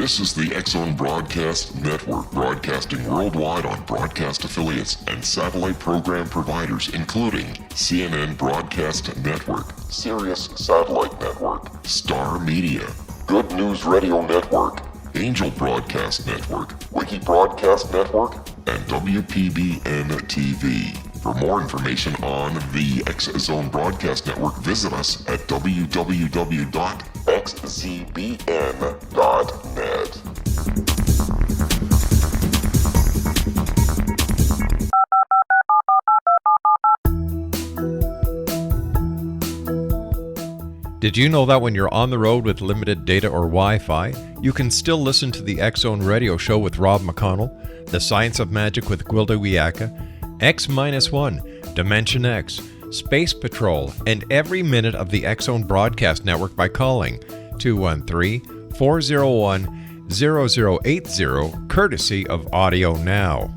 This is the X-Zone Broadcast Network, broadcasting worldwide on broadcast affiliates and satellite program providers, including CNN Broadcast Network, Sirius Satellite Network, Star Media, Good News Radio Network, Angel Broadcast Network, Wiki Broadcast Network, and WPBN TV. For more information on the X-Zone Broadcast Network, visit us at www.xzbn.net. Did you know that when you're on the road with limited data or Wi-Fi, you can still listen to the X-Zone Radio Show with Rob McConnell, The Science of Magic with Gwilda Wiyaka, X-1, Dimension X, Space Patrol, and every minute of the X-Zone Broadcast Network by calling 213-401-0080, courtesy of Audio Now.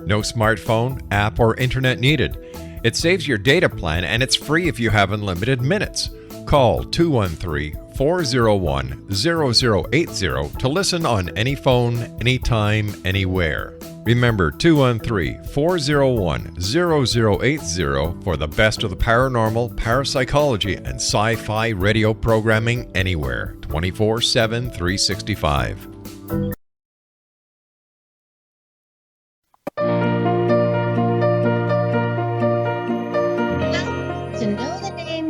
No smartphone, app, or internet needed. It saves your data plan and it's free if you have unlimited minutes. Call 213-401-0080 to listen on any phone, anytime, anywhere. Remember 213-401-0080 for the best of the paranormal, parapsychology, and sci-fi radio programming anywhere, 24/7, 365.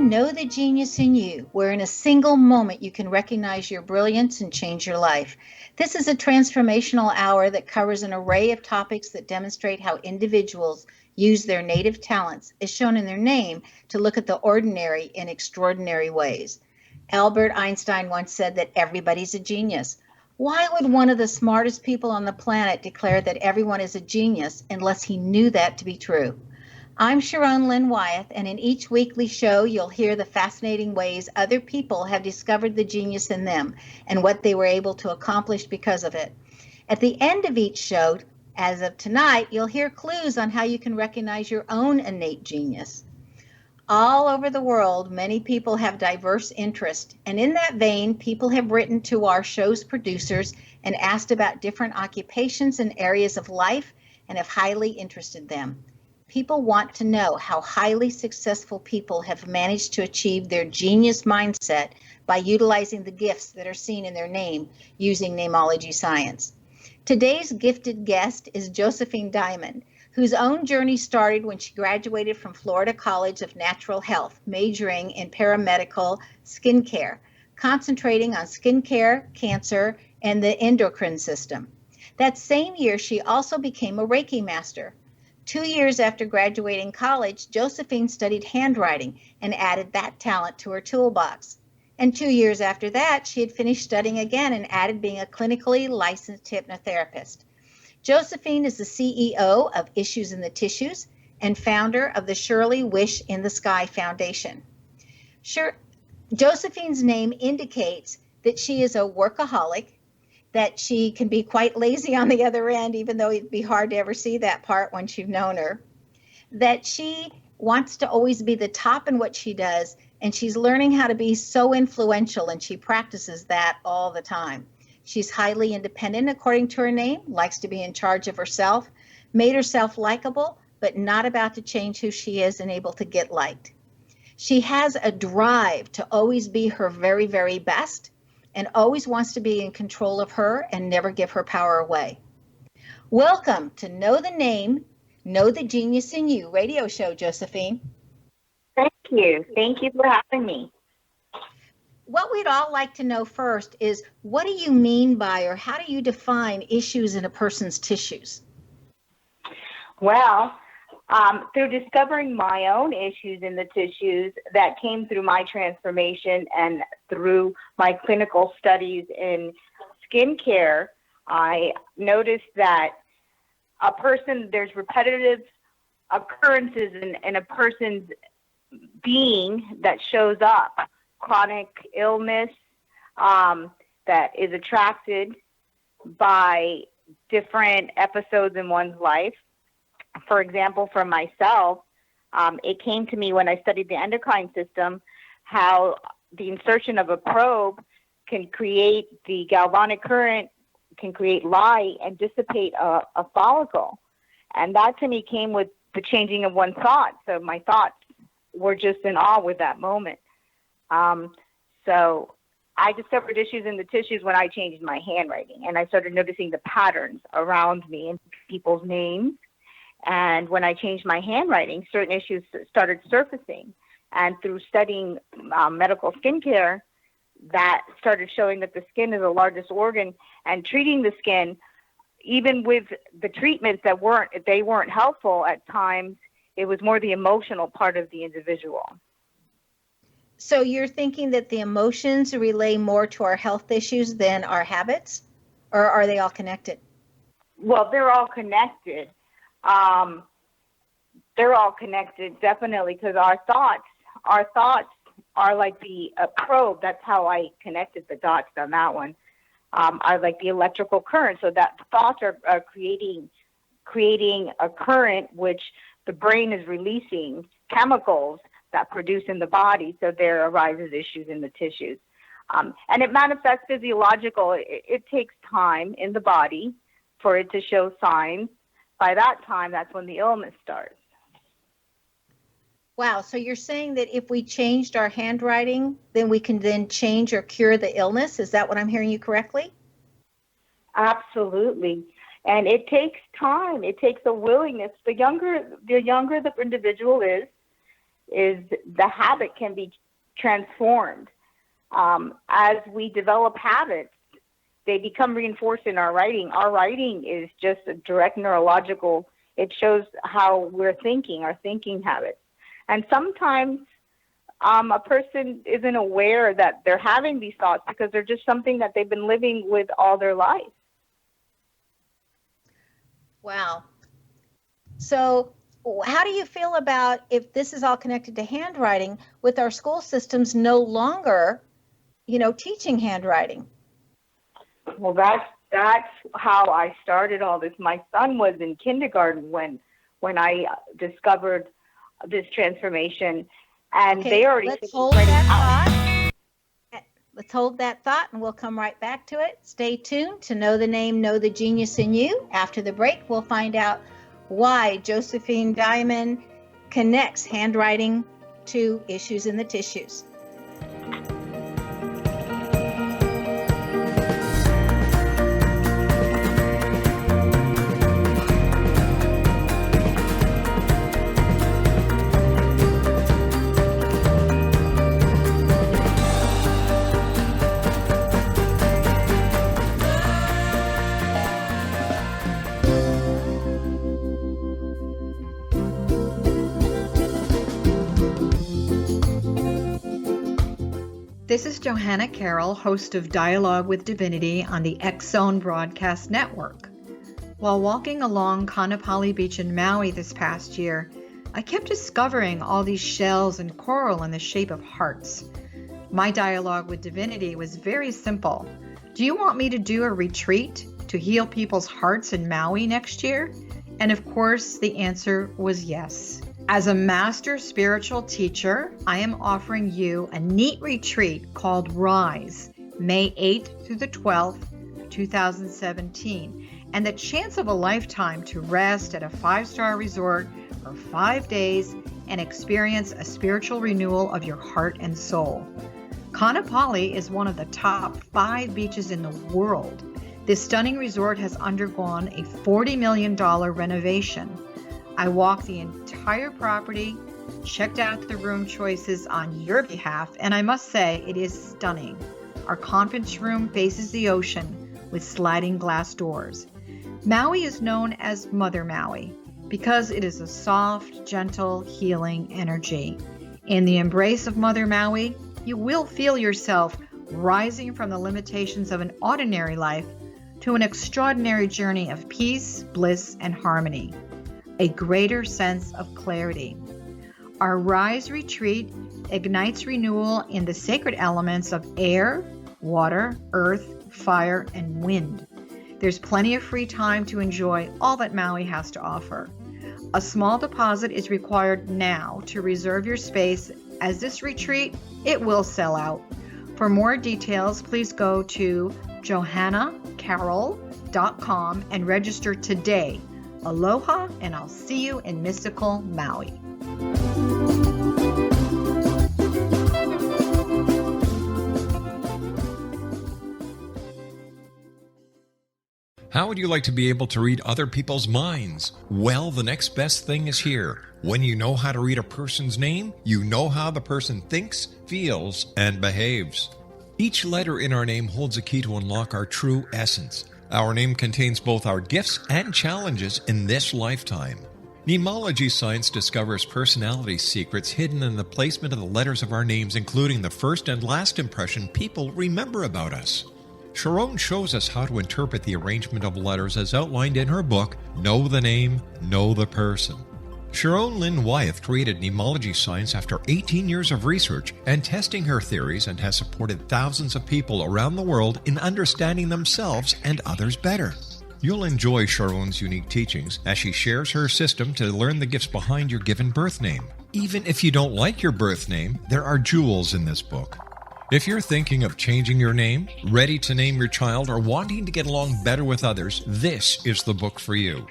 Know the genius in you, where in a single moment you can recognize your brilliance and change your life. This is a transformational hour that covers an array of topics that demonstrate how individuals use their native talents, as shown in their name, to look at the ordinary in extraordinary ways. Albert Einstein once said that everybody's a genius. Why would one of the smartest people on the planet declare that everyone is a genius unless he knew that to be true? I'm Sharon Lynn Wyeth, and in each weekly show, you'll hear the fascinating ways other people have discovered the genius in them and what they were able to accomplish because of it. At the end of each show, as of tonight, you'll hear clues on how you can recognize your own innate genius. All over the world, many people have diverse interests, and in that vein, people have written to our show's producers and asked about different occupations and areas of life and have highly interested them. People want to know how highly successful people have managed to achieve their genius mindset by utilizing the gifts that are seen in their name using namology science. Today's gifted guest is Josephine Diamond, whose own journey started when she graduated from Florida College of Natural Health, majoring in paramedical skincare, concentrating on skincare, cancer, and the endocrine system. That same year, she also became a Reiki master. 2 years after graduating college, Josephine studied handwriting and added that talent to her toolbox. And 2 years after that, she had finished studying again and added being a clinically licensed hypnotherapist. Josephine is the CEO of Issues in the Tissues and founder of the Shirley Wish in the Sky Foundation. Josephine's name indicates that she is a workaholic, that she can be quite lazy on the other end, even though it'd be hard to ever see that part once you've known her, that she wants to always be the top in what she does, and she's learning how to be so influential, and she practices that all the time. She's highly independent, according to her name, likes to be in charge of herself, made herself likable, but not about to change who she is and able to get liked. She has a drive to always be her very, very best, and always wants to be in control of her and never give her power away. Welcome to Know the Name, Know the Genius in You radio show, Josephine. Thank you. Thank you for having me. What we'd all like to know first is, what do you mean by, or how do you define issues in a person's tissues? Well, through discovering my own issues in the tissues that came through my transformation and through my clinical studies in skincare, I noticed that there's repetitive occurrences in a person's being that shows up, chronic illness that is attracted by different episodes in one's life. For example, for myself, it came to me when I studied the endocrine system, how the insertion of a probe can create the galvanic current, can create light and dissipate a follicle. And that to me came with the changing of one thought. So my thoughts were just in awe with that moment. So I discovered issues in the tissues when I changed my handwriting, and I started noticing the patterns around me and people's names. And when I changed my handwriting, certain issues started surfacing. And through studying medical skincare, that started showing that the skin is the largest organ, and treating the skin, even with the treatments that weren't helpful at times, it was more the emotional part of the individual. So you're thinking that the emotions relay more to our health issues than our habits, or are they all connected? Well, they're all connected. They're all connected, definitely, because our thoughts are like the probe. That's how I connected the dots on that one. Are like the electrical current. So that thoughts are creating a current, which the brain is releasing chemicals that produce in the body. So there arises issues in the tissues. And it manifests physiological. It takes time in the body for it to show signs. By that time, that's when the illness starts. Wow. So you're saying that if we changed our handwriting, then we can then change or cure the illness? Is that what I'm hearing you correctly? Absolutely. And it takes time. It takes a willingness. The younger the individual is the habit can be transformed. As we develop habits, they become reinforced in our writing. Our writing is just a direct neurological, it shows how we're thinking, our thinking habits. And sometimes a person isn't aware that they're having these thoughts because they're just something that they've been living with all their life. Wow. So how do you feel about, if this is all connected to handwriting, with our school systems no longer, teaching handwriting? Well, that's how I started all this. My son was in kindergarten when I discovered this transformation, and okay, they already let's hold that thought. Let's hold that thought, and we'll come right back to it. Stay tuned to Know the Name, Know the Genius in You. After the break, we'll find out why Josephine Diamond connects handwriting to issues in the tissues. This is Johanna Carroll, host of Dialogue with Divinity on the X-Zone Broadcast Network. While walking along Kaanapali Beach in Maui this past year, I kept discovering all these shells and coral in the shape of hearts. My dialogue with Divinity was very simple. Do you want me to do a retreat to heal people's hearts in Maui next year? And of course, the answer was yes. As a master spiritual teacher, I am offering you a neat retreat called Rise, May 8th through the 12th, 2017, and the chance of a lifetime to rest at a 5-star resort for 5 days and experience a spiritual renewal of your heart and soul. Kaanapali is one of the top 5 beaches in the world. This stunning resort has undergone a $40 million renovation. I walked the entire property, checked out the room choices on your behalf, and I must say it is stunning. Our conference room faces the ocean with sliding glass doors. Maui is known as Mother Maui because it is a soft, gentle, healing energy. In the embrace of Mother Maui, you will feel yourself rising from the limitations of an ordinary life to an extraordinary journey of peace, bliss, and harmony. A greater sense of clarity. Our Rise Retreat ignites renewal in the sacred elements of air, water, earth, fire, and wind. There's plenty of free time to enjoy all that Maui has to offer. A small deposit is required now to reserve your space, as this retreat, it will sell out. For more details, please go to johannacarroll.com and register today. Aloha, and I'll see you in mystical Maui. How would you like to be able to read other people's minds? Well, the next best thing is here. When you know how to read a person's name, you know how the person thinks, feels, and behaves. Each letter in our name holds a key to unlock our true essence. Our name contains both our gifts and challenges in this lifetime. Mnemology science discovers personality secrets hidden in the placement of the letters of our names, including the first and last impression people remember about us. Sharon shows us how to interpret the arrangement of letters as outlined in her book, Know the Name, Know the Person. Sharon Lynn Wyeth created mnemology science after 18 years of research and testing her theories, and has supported thousands of people around the world in understanding themselves and others better. You'll enjoy Sharon's unique teachings as she shares her system to learn the gifts behind your given birth name. Even if you don't like your birth name, there are jewels in this book. If you're thinking of changing your name, ready to name your child, or wanting to get along better with others, this is the book for you.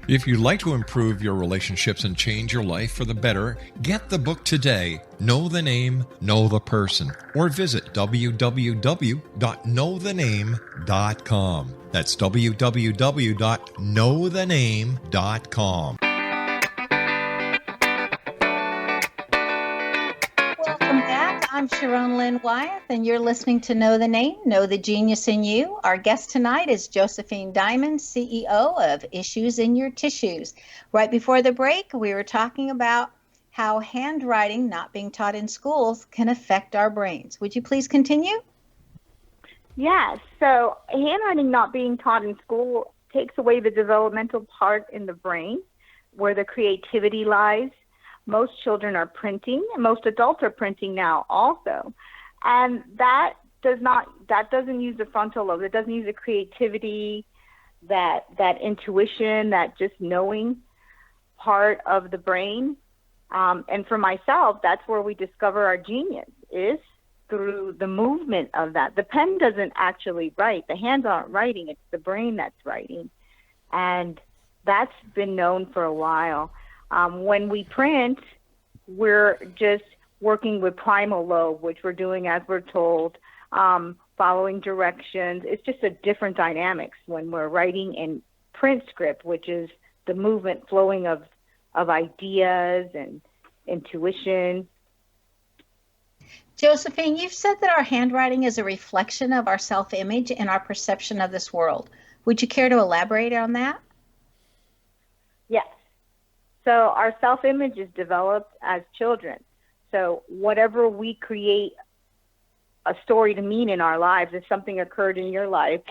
If you'd like to improve your relationships and change your life for the better, get the book today, Know the Name, Know the Person, or visit www.knowthename.com. That's www.knowthename.com. Welcome back. I'm Sharon Lynn Wyeth, and you're listening to Know the Name, Know the Genius in You. Our guest tonight is Josephine Diamond, CEO of Issues in Your Tissues. Right before the break, we were talking about how handwriting not being taught in schools can affect our brains. Would you please continue? Yes. So handwriting not being taught in school takes away the developmental part in the brain where the creativity lies. Most children are printing, and most adults are printing now also. And that doesn't use the frontal lobe. It doesn't use the creativity, that intuition, that just knowing part of the brain. And for myself, that's where we discover our genius, is through the movement of that. The pen doesn't actually write. The hands aren't writing. It's the brain that's writing. And that's been known for a while. When we print, we're just working with primal lobe, which we're doing as we're told, following directions. It's just a different dynamics when we're writing in print script, which is the movement flowing of ideas and intuition. Josephine, you've said that our handwriting is a reflection of our self-image and our perception of this world. Would you care to elaborate on that? Yes. So our self-image is developed as children. So whatever we create a story to mean in our lives, if something occurred in your life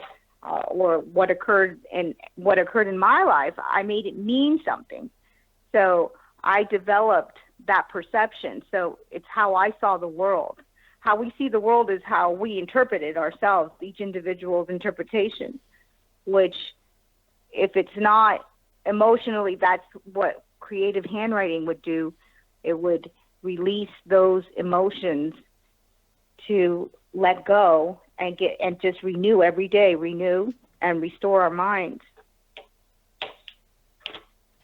or what occurred in my life, I made it mean something. So I developed that perception. So it's how I saw the world. How we see the world is how we interpret it ourselves, each individual's interpretation, which if it's not emotionally, that's what creative handwriting would do. It would release those emotions to let go and just renew every day, renew and restore our minds.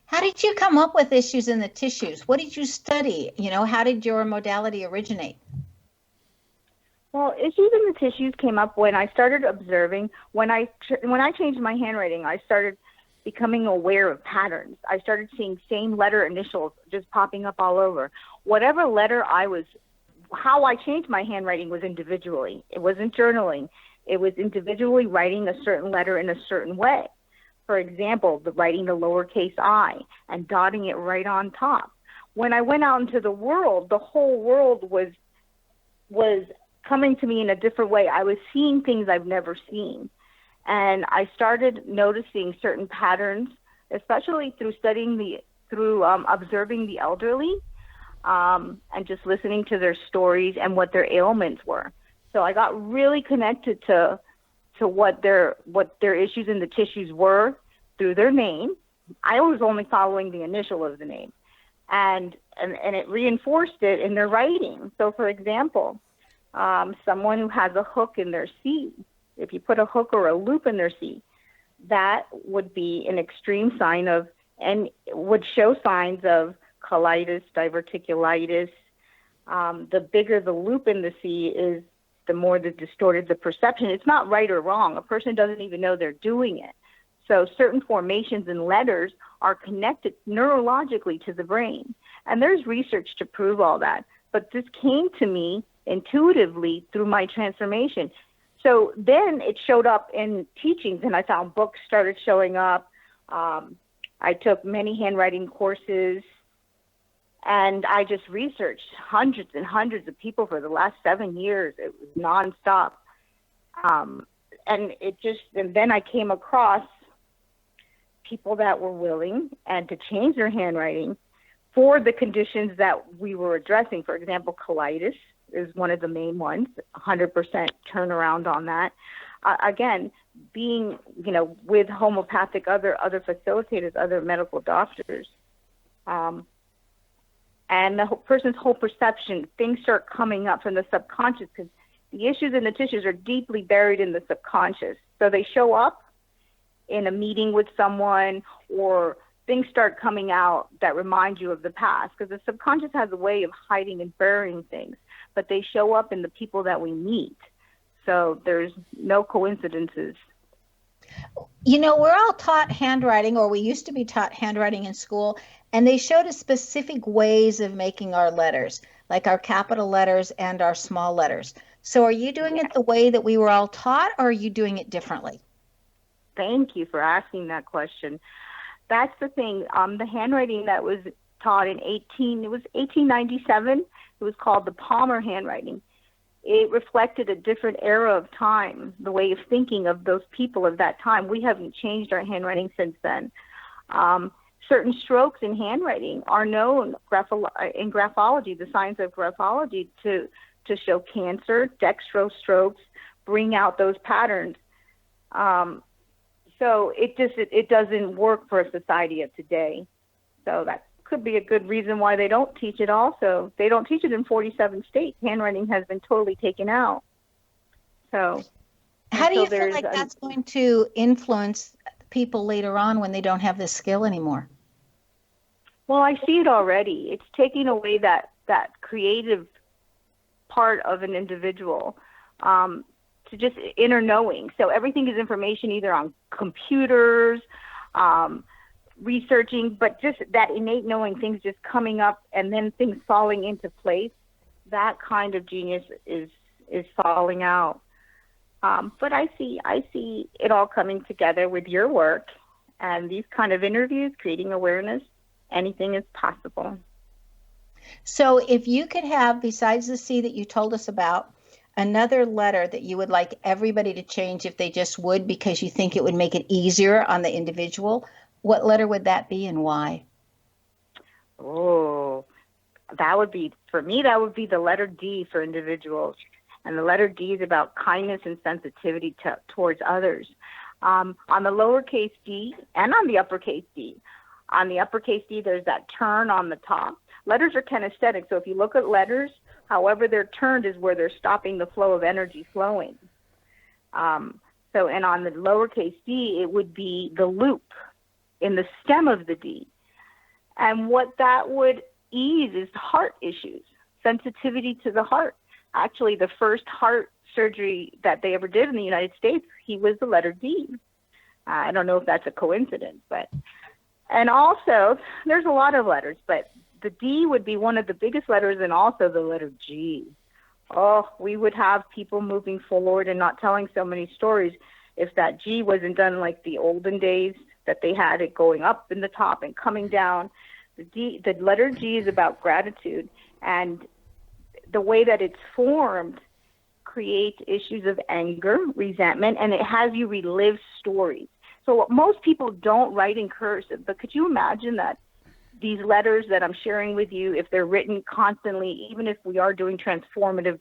How did you come up with issues in the tissues? What did you study? How did your modality originate? Well, issues in the tissues came up when I started observing. When I changed my handwriting, I started becoming aware of patterns. I started seeing same letter initials just popping up all over. Whatever letter how I changed my handwriting was individually. It wasn't journaling. It was individually writing a certain letter in a certain way. For example, writing the lowercase I and dotting it right on top. When I went out into the world, the whole world was coming to me in a different way. I was seeing things I've never seen. And I started noticing certain patterns, especially through observing the elderly, and just listening to their stories and what their ailments were. So I got really connected to what their issues in the tissues were through their name. I was only following the initial of the name, and it reinforced it in their writing. So, for example, someone who has a hook in their C. If you put a hook or a loop in their C, that would be an extreme sign of, and would show signs of colitis, diverticulitis. The bigger the loop in the C is, the more the distorted the perception. It's not right or wrong. A person doesn't even know they're doing it. So certain formations in letters are connected neurologically to the brain. And there's research to prove all that. But this came to me intuitively through my transformation. So then it showed up in teachings, and I found books started showing up. I took many handwriting courses, and I just researched hundreds and hundreds of people for the last 7 years. It was nonstop. And then I came across people that were willing and to change their handwriting for the conditions that we were addressing. For example, colitis is one of the main ones, 100% turnaround on that. Again, being, with homeopathic, other facilitators, other medical doctors, and the person's whole perception, things start coming up from the subconscious, because the issues in the tissues are deeply buried in the subconscious. So they show up in a meeting with someone, or things start coming out that remind you of the past, because the subconscious has a way of hiding and burying things, but they show up in the people that we meet. So there's no coincidences. We're all taught handwriting, or we used to be taught handwriting in school, and they showed us specific ways of making our letters, like our capital letters and our small letters. So are you doing it the way that we were all taught, or are you doing it differently? Thank you for asking that question. That's the thing. The handwriting that was taught in 1897, it was called the Palmer handwriting. It reflected a different era of time, the way of thinking of those people of that time. We haven't changed our handwriting since then. Certain strokes in handwriting are known in graphology, the science of graphology, to show cancer. Dextro strokes bring out those patterns. So it doesn't work for a society of today. So that could be a good reason why they don't teach it also. They don't teach it in 47 states. Handwriting has been totally taken out. So how do you feel like that's going to influence people later on when they don't have this skill anymore? Well, I see it already. It's taking away that creative part of an individual, to just inner knowing. So everything is information either on computers, researching, but just that innate knowing, things just coming up and then things falling into place. That kind of genius is falling out. But I see it all coming together with your work and these kind of interviews, creating awareness. Anything is possible. So if you could have, besides the C that you told us about, another letter that you would like everybody to change if they just would, because you think it would make it easier on the individual, what letter would that be and why? Oh, that would be the letter D for individuals. And the letter D is about kindness and sensitivity towards others. On the lowercase d and on the uppercase D. On the uppercase D, there's that turn on the top. Letters are kinesthetic, so if you look at letters, however they're turned is where they're stopping the flow of energy flowing. And on the lowercase d, it would be the loop in the stem of the D. And what that would ease is heart issues, sensitivity to the heart. Actually, the first heart surgery that they ever did in the United States, he was the letter D. I don't know if that's a coincidence, but... And also, there's a lot of letters, but the D would be one of the biggest letters, and also the letter G. Oh, we would have people moving forward and not telling so many stories if that G wasn't done like the olden days, that they had it going up in the top and coming down. The letter G is about gratitude, and the way that it's formed creates issues of anger, resentment, and it has you relive stories. So most people don't write in cursive, but could you imagine that these letters that I'm sharing with you, if they're written constantly, even if we are doing transformative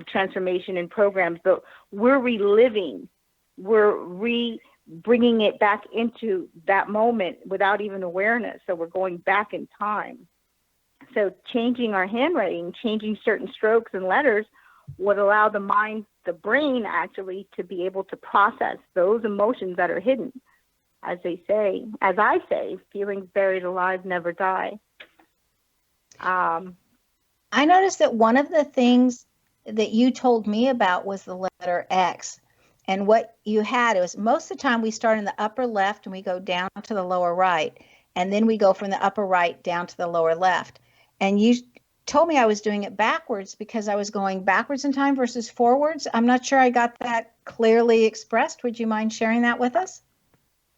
transformation in programs, but we're reliving, bringing it back into that moment without even awareness. So we're going back in time. So changing our handwriting, changing certain strokes and letters would allow the mind, the brain actually, to be able to process those emotions that are hidden. As I say, feelings buried alive never die. I noticed that one of the things that you told me about was the letter X. And what you had, it was most of the time we start in the upper left and we go down to the lower right. And then we go from the upper right down to the lower left. And you told me I was doing it backwards because I was going backwards in time versus forwards. I'm not sure I got that clearly expressed. Would you mind sharing that with us?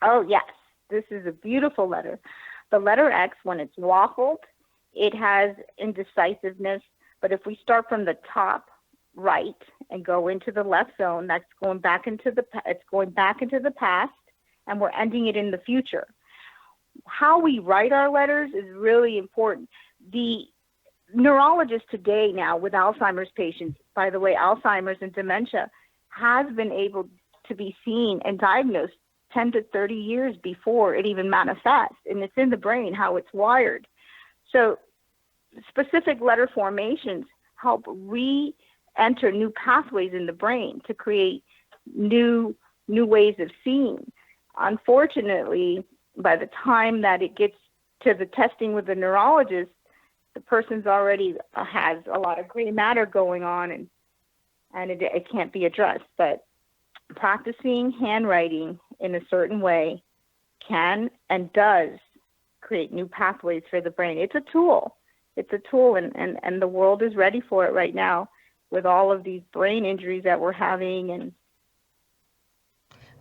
Oh, yes. This is a beautiful letter. The letter X, when it's waffled, it has indecisiveness. But if we start from the top right and go into the left zone, that's going back into the past, and we're ending it in the future. How we write our letters is really important. The neurologist today now with Alzheimer's patients, by the way, Alzheimer's and dementia has been able to be seen and diagnosed 10 to 30 years before it even manifests, and it's in the brain, how it's wired. So specific letter formations help re-enter new pathways in the brain to create new ways of seeing. Unfortunately, by the time that it gets to the testing with the neurologist, the person's already has a lot of gray matter going on, and it can't be addressed. But practicing handwriting in a certain way can and does create new pathways for the brain. It's a tool. And the world is ready for it right now with all of these brain injuries that we're having. And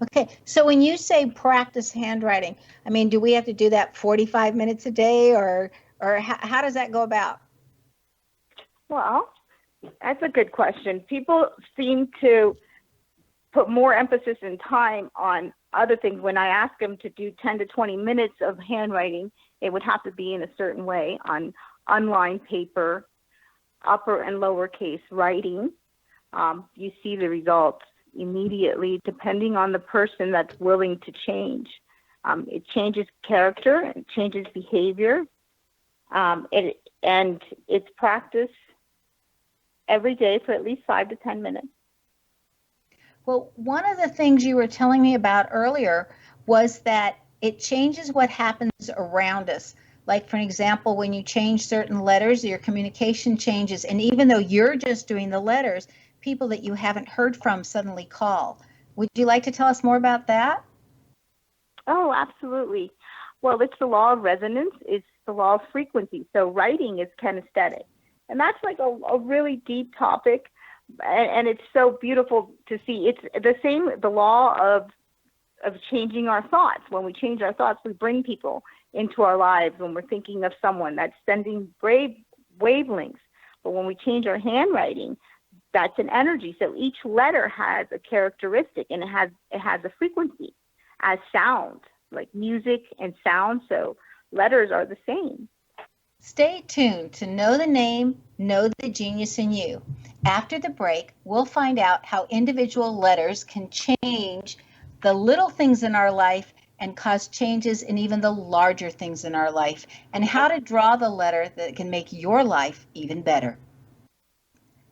okay, so when you say practice handwriting, I mean, do we have to do that 45 minutes a day, or how does that go about? Well, that's a good question. People seem to put more emphasis and time on other things. When I ask them to do 10 to 20 minutes of handwriting, it would have to be in a certain way on unlined paper, upper and lowercase writing. You see the results immediately, depending on the person that's willing to change. It changes character, it changes behavior, and it's practice every day for at least 5 to 10 minutes. Well, one of the things you were telling me about earlier was that it changes what happens around us. Like, for example, when you change certain letters, your communication changes. And even though you're just doing the letters, people that you haven't heard from suddenly call. Would you like to tell us more about that? Oh, absolutely. Well, it's the law of resonance. It's the law of frequency. So writing is kinesthetic. And that's like a really deep topic. And it's so beautiful to see. It's the law of changing our thoughts. When we change our thoughts, we bring people into our lives. When we're thinking of someone, that's sending wavelengths. But when we change our handwriting, that's an energy. So each letter has a characteristic, and it has a frequency as sound, like music and sound. So letters are the same. Stay tuned to Know the Name, Know the Genius in You. After the break, we'll find out how individual letters can change the little things in our life and cause changes in even the larger things in our life, and how to draw the letter that can make your life even better.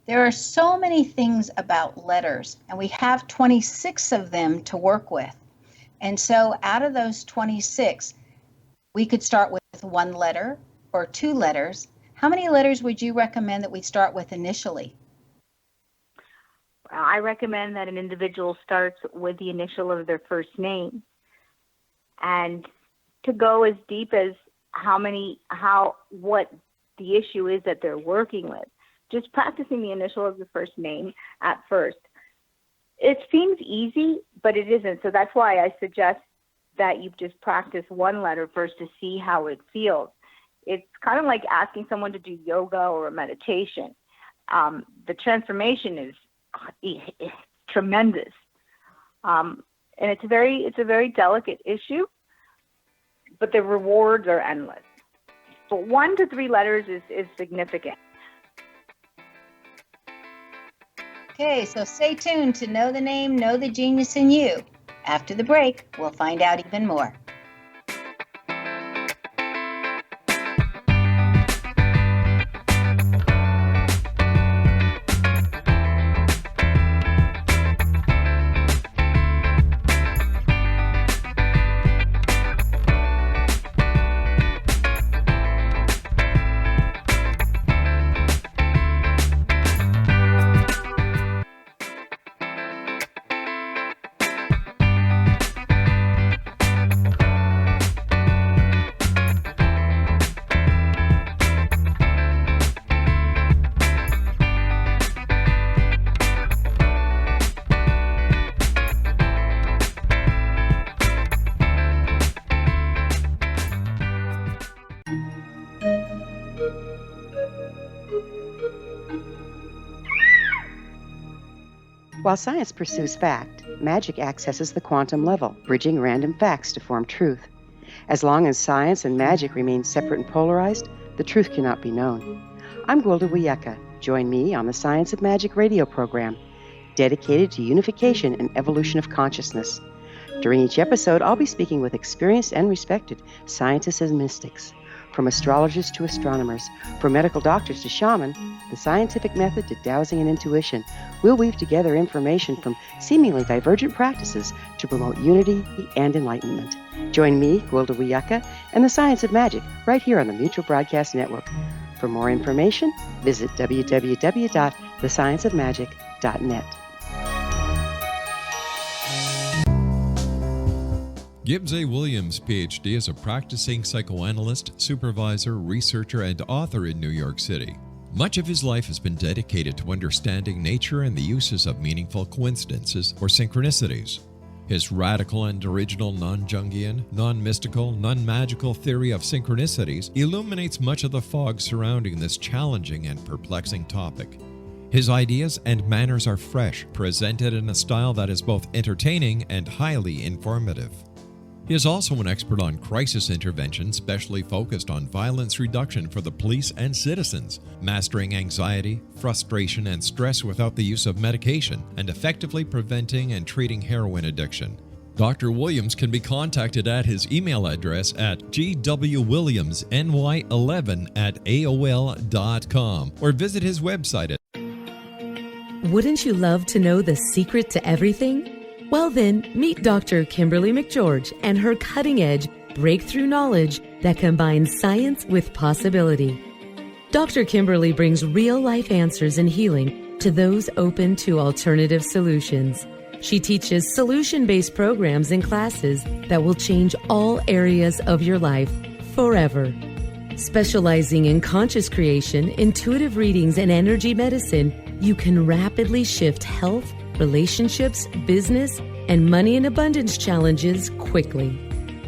There are so many things about letters, and we have 26 of them to work with. And so out of those 26, we could start with one letter or two letters. How many letters would you recommend that we start with initially? I recommend that an individual starts with the initial of their first name, and to go as deep as what the issue is that they're working with. Just practicing the initial of the first name at first. It seems easy, but it isn't. So that's why I suggest that you just practice one letter first to see how it feels. It's kind of like asking someone to do yoga or a meditation. The transformation is tremendous. And it's a very delicate issue, but the rewards are endless. But 1 to 3 letters is significant. Okay, so stay tuned to Know the Name, Know the Genius in You. After the break, we'll find out even more. While science pursues fact, magic accesses the quantum level, bridging random facts to form truth. As long as science and magic remain separate and polarized, the truth cannot be known. I'm Gwilda Wyeth. Join me on the Science of Magic radio program, dedicated to unification and evolution of consciousness. During each episode, I'll be speaking with experienced and respected scientists and mystics. From astrologers to astronomers, from medical doctors to shaman, the scientific method to dowsing and intuition, we'll weave together information from seemingly divergent practices to promote unity and enlightenment. Join me, Gwilda Wyeth, and the Science of Magic right here on the Mutual Broadcast Network. For more information, visit www.thescienceofmagic.net. Gibbs A. Williams, Ph.D., is a practicing psychoanalyst, supervisor, researcher, and author in New York City. Much of his life has been dedicated to understanding nature and the uses of meaningful coincidences or synchronicities. His radical and original non-Jungian, non-mystical, non-magical theory of synchronicities illuminates much of the fog surrounding this challenging and perplexing topic. His ideas and manners are fresh, presented in a style that is both entertaining and highly informative. He is also an expert on crisis intervention, specially focused on violence reduction for the police and citizens, mastering anxiety, frustration, and stress without the use of medication, and effectively preventing and treating heroin addiction. Dr. Williams can be contacted at his email address at gwwilliamsny11@aol.com or visit his website at. Wouldn't you love to know the secret to everything? Well then, meet Dr. Kimberly McGeorge and her cutting-edge, breakthrough knowledge that combines science with possibility. Dr. Kimberly brings real-life answers and healing to those open to alternative solutions. She teaches solution-based programs and classes that will change all areas of your life forever. Specializing in conscious creation, intuitive readings, and energy medicine, you can rapidly shift health, relationships, business, and money and abundance challenges quickly.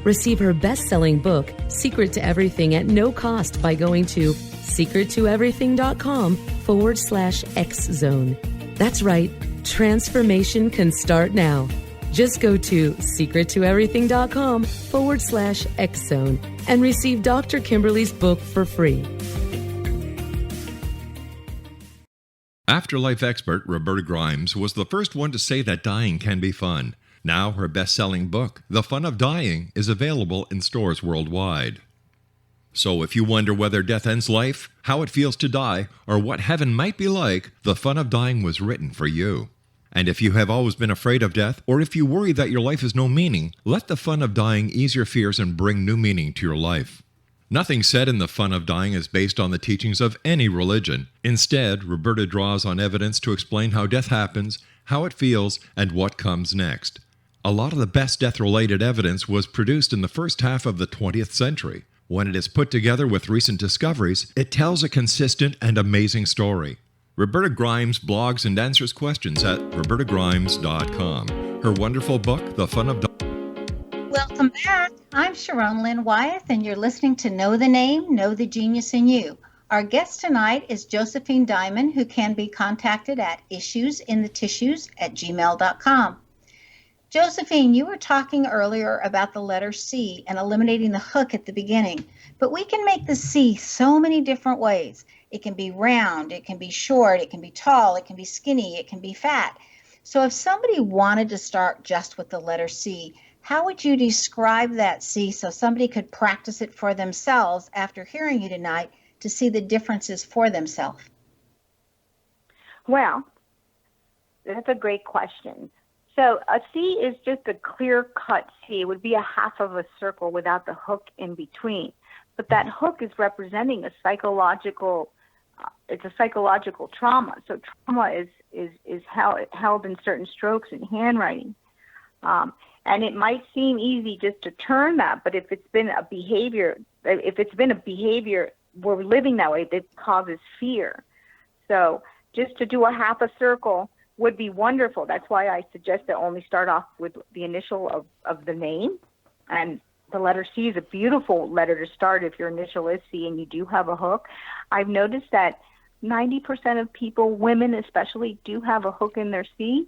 Receive her best-selling book, Secret to Everything, at no cost by going to secrettoeverything.com/X-Zone. That's right, transformation can start now. Just go to secrettoeverything.com/X-Zone and receive Dr. Kimberly's book for free. Afterlife expert Roberta Grimes was the first one to say that dying can be fun. Now her best-selling book, The Fun of Dying, is available in stores worldwide. So if you wonder whether death ends life, how it feels to die, or what heaven might be like, The Fun of Dying was written for you. And if you have always been afraid of death, or if you worry that your life has no meaning, let The Fun of Dying ease your fears and bring new meaning to your life. Nothing said in The Fun of Dying is based on the teachings of any religion. Instead, Roberta draws on evidence to explain how death happens, how it feels, and what comes next. A lot of the best death-related evidence was produced in the first half of the 20th century. When it is put together with recent discoveries, it tells a consistent and amazing story. Roberta Grimes blogs and answers questions at robertagrimes.com. Her wonderful book, The Fun of Dying. Welcome back. I'm Sharon Lynn Wyeth, and you're listening to Know the Name, Know the Genius in You. Our guest tonight is Josephine Diamond, who can be contacted at issuesinthetissues@gmail.com. Josephine, you were talking earlier about the letter C and eliminating the hook at the beginning, but we can make the C so many different ways. It can be round, it can be short, it can be tall, it can be skinny, it can be fat. So if somebody wanted to start just with the letter C, how would you describe that C so somebody could practice it for themselves after hearing you tonight to see the differences for themselves? Well, that's a great question. So a C is just a clear-cut C. It would be a half of a circle without the hook in between. But that hook is representing a psychological, it's a psychological trauma. So trauma is held in certain strokes in handwriting. And it might seem easy just to turn that, but if it's been a behavior, we're living that way, that causes fear. So just to do a half a circle would be wonderful. That's why I suggest to only start off with the initial of the name. And the letter C is a beautiful letter to start if your initial is C and you do have a hook. I've noticed that 90% of people, women especially, do have a hook in their C.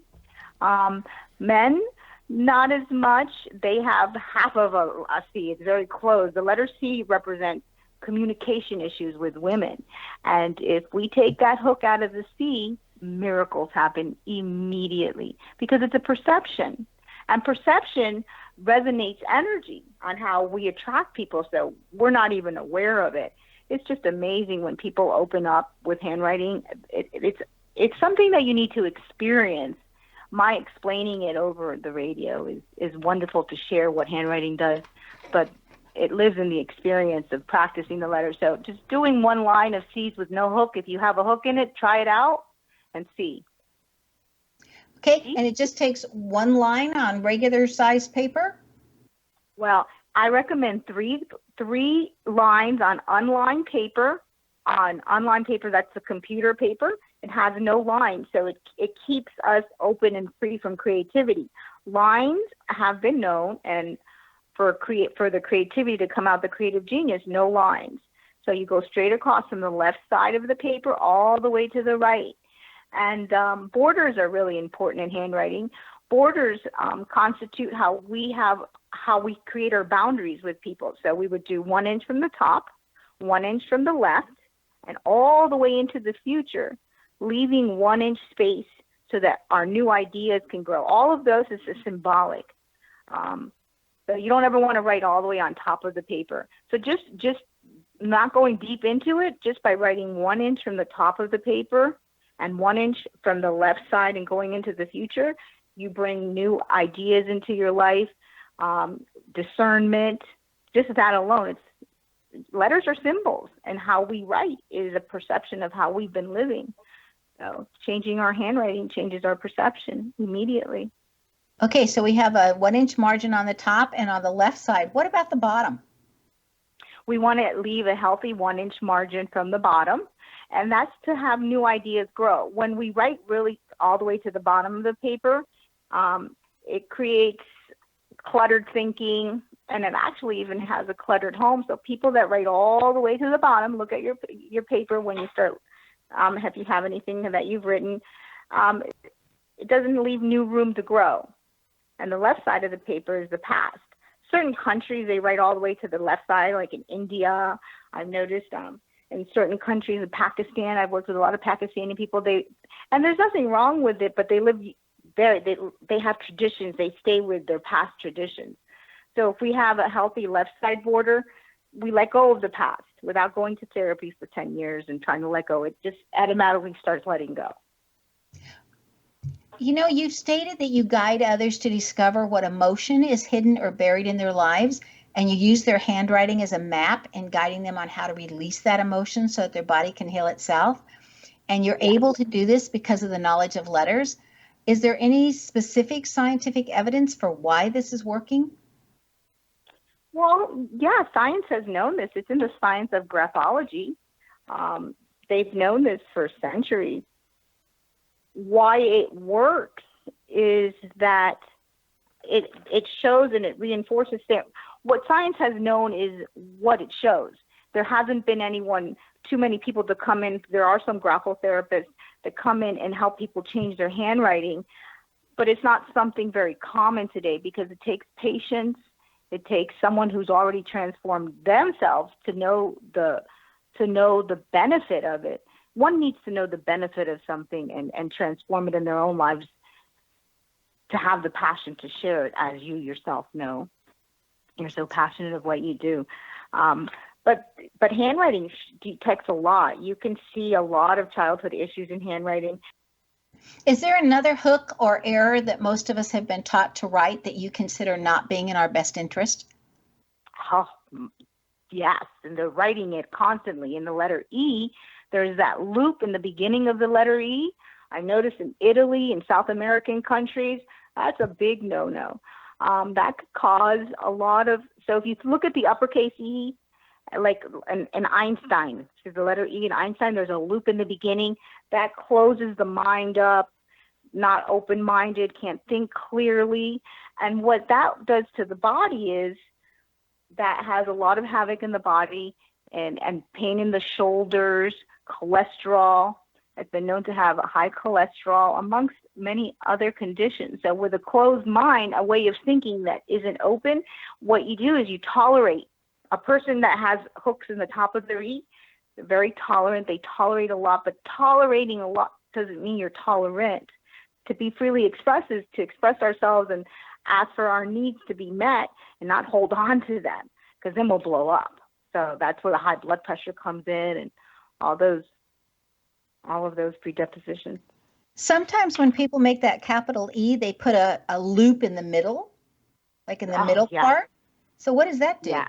Men, not as much. They have half of a C. It's very close. The letter C represents communication issues with women. And if we take that hook out of the C, miracles happen immediately because it's a perception. And perception resonates energy on how we attract people, so we're not even aware of it. It's just amazing when people open up with handwriting. It's something that you need to experience. My explaining it over the radio is wonderful to share what handwriting does, but it lives in the experience of practicing the letters. So just doing one line of C's with no hook, if you have a hook in it, try it out and see. Okay, and it just takes one line on regular size paper? Well, I recommend three lines on unlined paper. On unlined paper, that's the computer paper. It has no lines, so it keeps us open and free from creativity. Lines have been known, and for the creativity to come out, the creative genius, no lines. So you go straight across from the left side of the paper all the way to the right. And borders are really important in handwriting. Borders constitute how we create our boundaries with people. So we would do 1 inch from the top, 1 inch from the left, and all the way into the future, leaving 1 inch space so that our new ideas can grow. All of those is symbolic. So you don't ever want to write all the way on top of the paper. So just not going deep into it, just by writing 1 inch from the top of the paper and 1 inch from the left side and going into the future, you bring new ideas into your life, discernment. Just that alone, letters are symbols, and how we write is a perception of how we've been living. So changing our handwriting changes our perception immediately. Okay, so we have a 1 inch margin on the top and on the left side. What about the bottom? We want to leave a healthy 1 inch margin from the bottom, and that's to have new ideas grow. When we write really all the way to the bottom of the paper, it creates cluttered thinking, and it actually even has a cluttered home. So people that write all the way to the bottom, look at your paper when you start, if you have anything that you've written, it doesn't leave new room to grow. And the left side of the paper is the past. Certain countries, they write all the way to the left side, like in India. I've noticed in certain countries, in Pakistan, I've worked with a lot of Pakistani people. And there's nothing wrong with it, but they live they have traditions. They stay with their past traditions. So if we have a healthy left side border, we let go of the past without going to therapy for 10 years and trying to let go. It just automatically starts letting go. You know, you've stated that you guide others to discover what emotion is hidden or buried in their lives, and you use their handwriting as a map in guiding them on how to release that emotion so that their body can heal itself. And you're able to do this because of the knowledge of letters. Is there any specific scientific evidence for why this is working? Well, yeah, science has known this. It's in the science of graphology. They've known this for centuries. Why it works is that it shows and it reinforces that what science has known is what it shows. There hasn't been too many people to come in. There are some graphotherapists that come in and help people change their handwriting, but it's not something very common today because it takes patience. It takes someone who's already transformed themselves to know the benefit of it. One needs to know the benefit of something and transform it in their own lives to have the passion to share it, as you yourself know. You're so passionate of what you do. But handwriting detects a lot. You can see a lot of childhood issues in handwriting. Is there another hook or error that most of us have been taught to write that you consider not being in our best interest? Oh, yes, and they're writing it constantly. In the letter E, there's that loop in the beginning of the letter E. I noticed in Italy and South American countries, that's a big no-no. That could cause a lot of, so if you look at the uppercase E, like an Einstein, so the letter E in Einstein, there's a loop in the beginning that closes the mind up, not open-minded, can't think clearly. And what that does to the body is that has a lot of havoc in the body and pain in the shoulders, cholesterol, It's been known to have a high cholesterol, amongst many other conditions. So with a closed mind, a way of thinking that isn't open, what you do is you tolerate. A person that has hooks in the top of their ear, they're very tolerant. They tolerate a lot, but tolerating a lot doesn't mean you're tolerant. To be freely expressed is to express ourselves and ask for our needs to be met and not hold on to them, because then we'll blow up. So that's where the high blood pressure comes in and all of those predispositions. Sometimes when people make that capital E, they put a loop in the middle, like in the middle part. So what does that do? Yeah.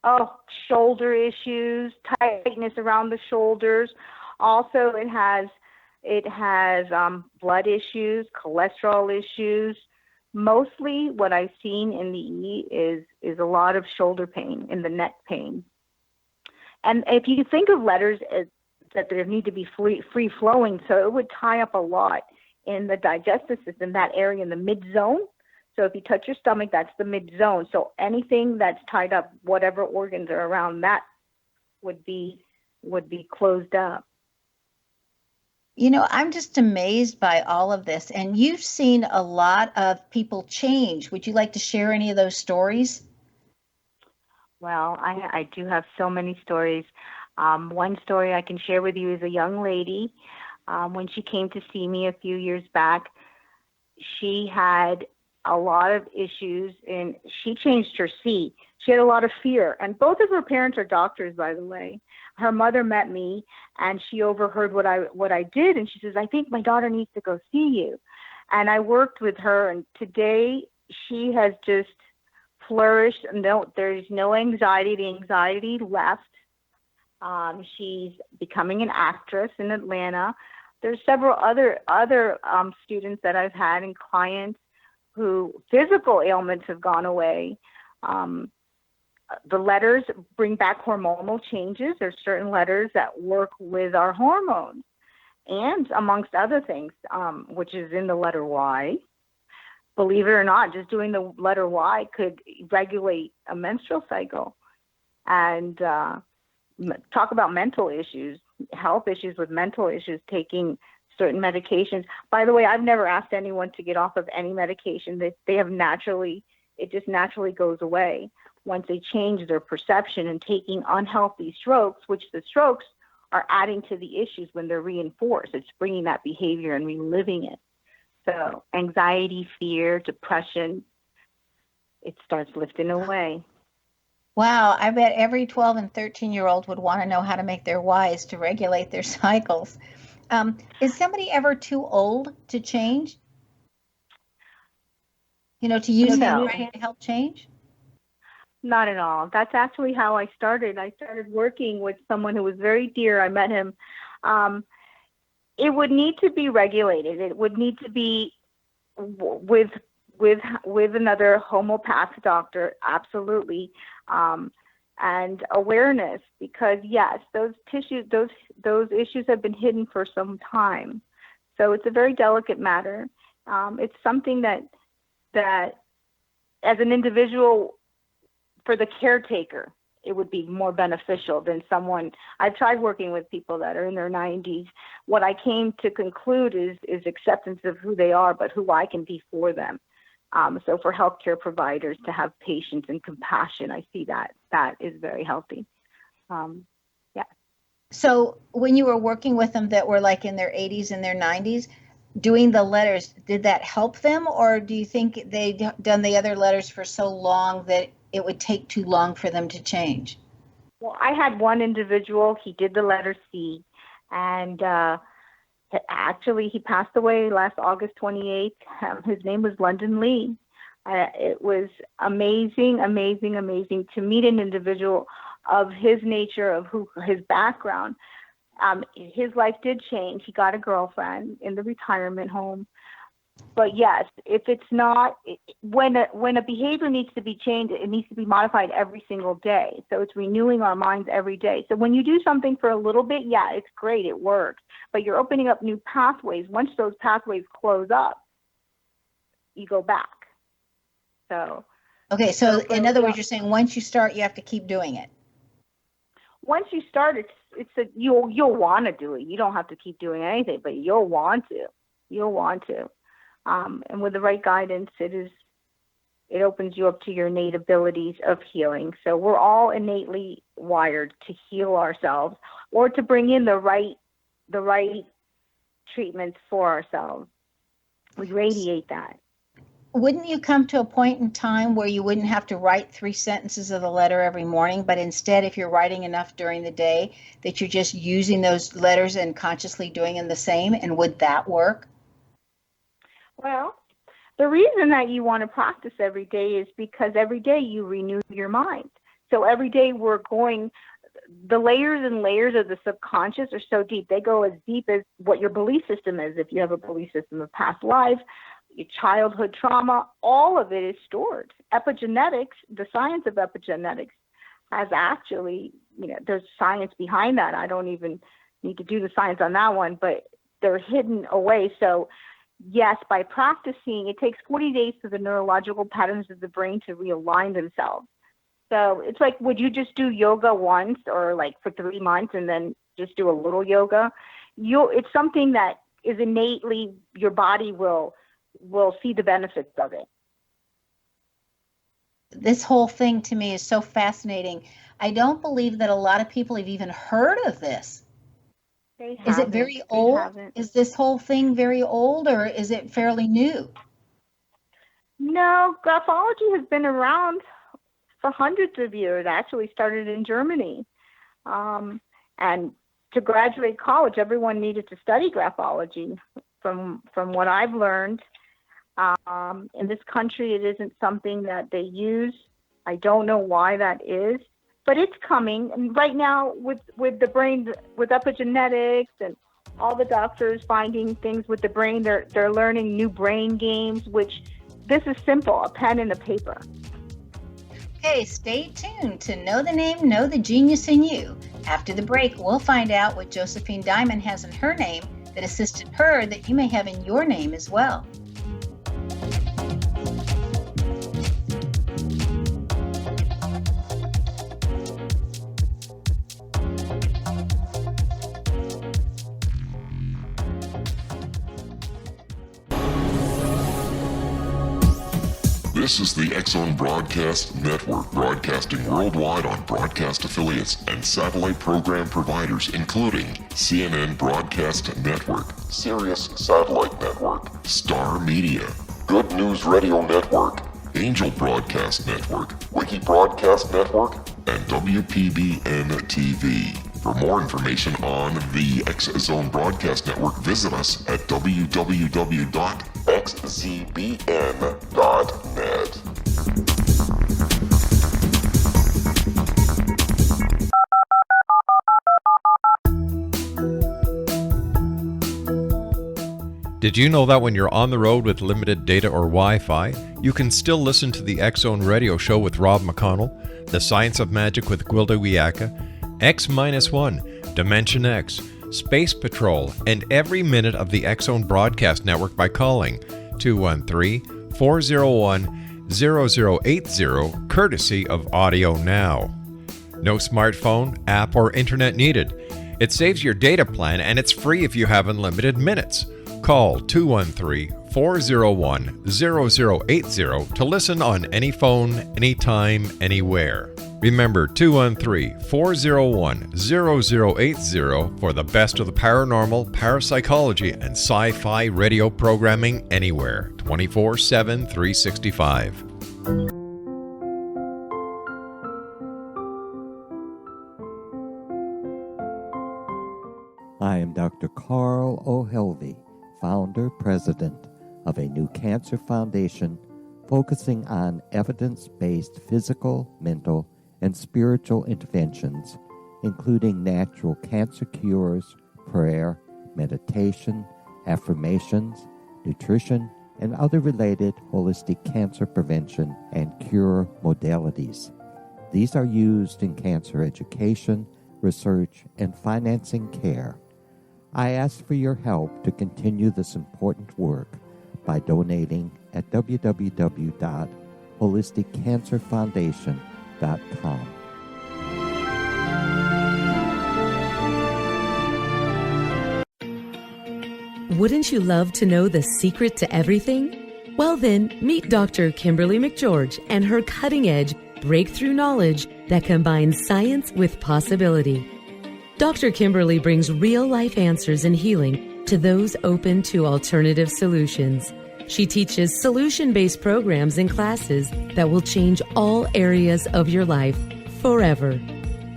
Oh, shoulder issues, tightness around the shoulders. Also, it has blood issues, cholesterol issues. Mostly what I've seen in the E is a lot of shoulder pain, in the neck pain. And if you think of letters as that they need to be free flowing, so it would tie up a lot in the digestive system, that area in the mid zone. So if you touch your stomach, that's the mid zone. So anything that's tied up, whatever organs are around that, would be closed up. You know, I'm just amazed by all of this. And you've seen a lot of people change. Would you like to share any of those stories? Well, I do have so many stories. One story I can share with you is a young lady. When she came to see me a few years back, she had a lot of issues, and she changed her C. She had a lot of fear, and both of her parents are doctors, by the way. Her mother met me, and she overheard what I did, and she says, "I think my daughter needs to go see you." And I worked with her, and today she has just flourished. No, there's no anxiety. The anxiety left. She's becoming an actress in Atlanta. There's several other students that I've had and clients who physical ailments have gone away. The letters bring back hormonal changes. There's certain letters that work with our hormones, and amongst other things, which is in the letter Y. Believe it or not, just doing the letter Y could regulate a menstrual cycle. And talk about mental issues, health issues with mental issues, taking certain medications. By the way, I've never asked anyone to get off of any medication. They have naturally, it just naturally goes away once they change their perception and taking unhealthy strokes, which the strokes are adding to the issues when they're reinforced. It's bringing that behavior and reliving it. So anxiety, fear, depression, it starts lifting away. Wow, I bet every 12 and 13-year-old would want to know how to make their Ys to regulate their cycles. Is somebody ever too old to change? You know, to use handwriting to help change? Not at all. That's actually how I started. I started working with someone who was very dear. I met him. It would need to be regulated. It would need to be with another homeopathic doctor, absolutely, and awareness, because yes, those issues have been hidden for some time. So it's a very delicate matter. It's something that as an individual, for the caretaker, it would be more beneficial than someone. I've tried working with people that are in their 90s. What I came to conclude is acceptance of who they are, but who I can be for them. So for healthcare providers to have patience and compassion, I see that is very healthy. Yeah. So when you were working with them that were like in their 80s and their 90s, doing the letters, did that help them? Or do you think they'd done the other letters for so long that it would take too long for them to change? Well, I had one individual, he did the letter C, and actually he passed away last August 28th. His name was London Lee. It was amazing to meet an individual of his nature, of his background. His life did change. He got a girlfriend in the retirement home. But yes, if it's not, when a behavior needs to be changed, it needs to be modified every single day. So it's renewing our minds every day. So when you do something for a little bit, yeah, it's great, it works. But you're opening up new pathways. Once those pathways close up, you go back. So. Okay, so in other words, you're saying once you start, you have to keep doing it. once you start, you'll want to do it. You don't have to keep doing anything, but you'll want to. And with the right guidance, it opens you up to your innate abilities of healing. So we're all innately wired to heal ourselves or to bring in the right treatments for ourselves. We radiate that. Wouldn't you come to a point in time where you wouldn't have to write 3 sentences of the letter every morning, but instead, if you're writing enough during the day, that you're just using those letters and consciously doing them the same? And would that work? Well, the reason that you want to practice every day is because every day you renew your mind. So every day the layers and layers of the subconscious are so deep. They go as deep as what your belief system is. If you have a belief system of past life, your childhood trauma, all of it is stored. Epigenetics, the science of epigenetics has actually, there's science behind that. I don't even need to do the science on that one, but they're hidden away. So yes, by practicing, it takes 40 days for the neurological patterns of the brain to realign themselves. So it's like, would you just do yoga once or like for 3 months and then just do a little yoga? It's something that is innately, your body will see the benefits of it. This whole thing to me is so fascinating. I don't believe that a lot of people have even heard of this. Is it very old? Is this whole thing very old, or is it fairly new? No, graphology has been around for hundreds of years. It actually started in Germany. And to graduate college, everyone needed to study graphology. From what I've learned, in this country, it isn't something that they use. I don't know why that is, but it's coming. And right now, with the brain, with epigenetics and all the doctors finding things with the brain, they're learning new brain games, which this is simple, a pen and a paper. Okay, stay tuned to Know the Name, Know the Genius in You. After the break, we'll find out what Josephine Diamond has in her name that assisted her that you may have in your name as well. This is the X-Zone Broadcast Network, broadcasting worldwide on broadcast affiliates and satellite program providers, including CNN Broadcast Network, Sirius Satellite Network, Star Media, Good News Radio Network, Angel Broadcast Network, Wiki Broadcast Network, and WPBN TV. For more information on the X-Zone Broadcast Network, visit us at www.xzbn.net. Did you know that when you're on the road with limited data or Wi-Fi, you can still listen to the X-Zone Radio Show with Rob McConnell, The Science of Magic with Gwilda Wiyaka, X-1, Dimension X, Space Patrol, and every minute of the X-Zone Broadcast Network by calling 213-401-0080, courtesy of Audio Now. No smartphone, app, or internet needed. It saves your data plan and it's free if you have unlimited minutes. Call 213-401-0080 to listen on any phone, anytime, anywhere. Remember 213-401-0080 for the best of the paranormal, parapsychology, and sci-fi radio programming anywhere, 24/7, 365. I am Dr. Carl O'Helvey, founder, president of a new cancer foundation focusing on evidence-based physical, mental, and spiritual interventions, including natural cancer cures, prayer, meditation, affirmations, nutrition, and other related holistic cancer prevention and cure modalities. These are used in cancer education, research, and financing care. I ask for your help to continue this important work by donating at www.holisticcancerfoundation.com. Wouldn't you love to know the secret to everything? Well then, meet Dr. Kimberly McGeorge and her cutting-edge breakthrough knowledge that combines science with possibility. Dr. Kimberly brings real-life answers and healing to those open to alternative solutions. She teaches solution-based programs and classes that will change all areas of your life forever.